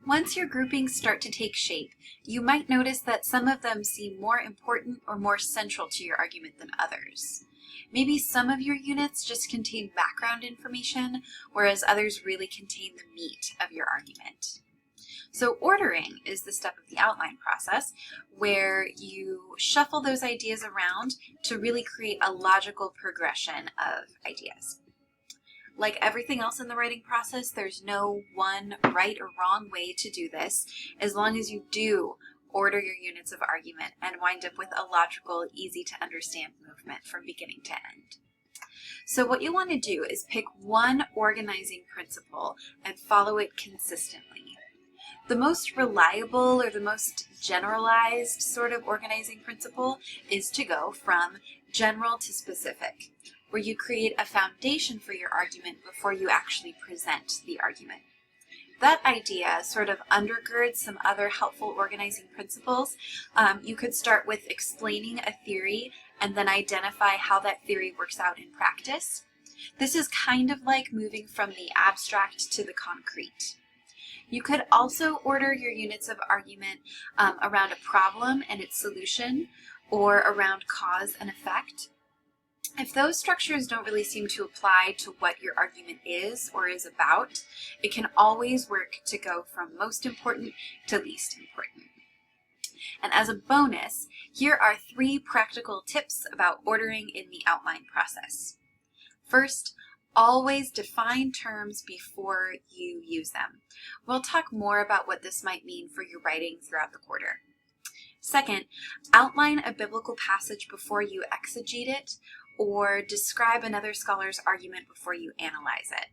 Once your groupings start to take shape, you might notice that some of them seem more important or more central to your argument than others. Maybe some of your units just contain background information, whereas others really contain the meat of your argument. So ordering is the step of the outline process where you shuffle those ideas around to really create a logical progression of ideas. Like everything else in the writing process, there's no one right or wrong way to do this, as long as you do order your units of argument and wind up with a logical, easy to understand movement from beginning to end. So what you want to do is pick one organizing principle and follow it consistently. The most reliable or the most generalized sort of organizing principle is to go from general to specific, where you create a foundation for your argument before you actually present the argument. That idea sort of undergirds some other helpful organizing principles. You could start with explaining a theory and then identify how that theory works out in practice. This is kind of like moving from the abstract to the concrete. You could also order your units of argument around a problem and its solution, or around cause and effect. If those structures don't really seem to apply to what your argument is or is about, it can always work to go from most important to least important. And as a bonus, here are 3 practical tips about ordering in the outline process. First, always define terms before you use them. We'll talk more about what this might mean for your writing throughout the quarter. Second, outline a biblical passage before you exegete it, or describe another scholar's argument before you analyze it.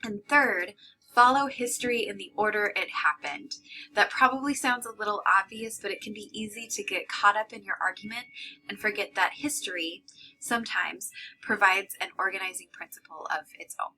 And third, follow history in the order it happened. That probably sounds a little obvious, but it can be easy to get caught up in your argument and forget that history sometimes provides an organizing principle of its own.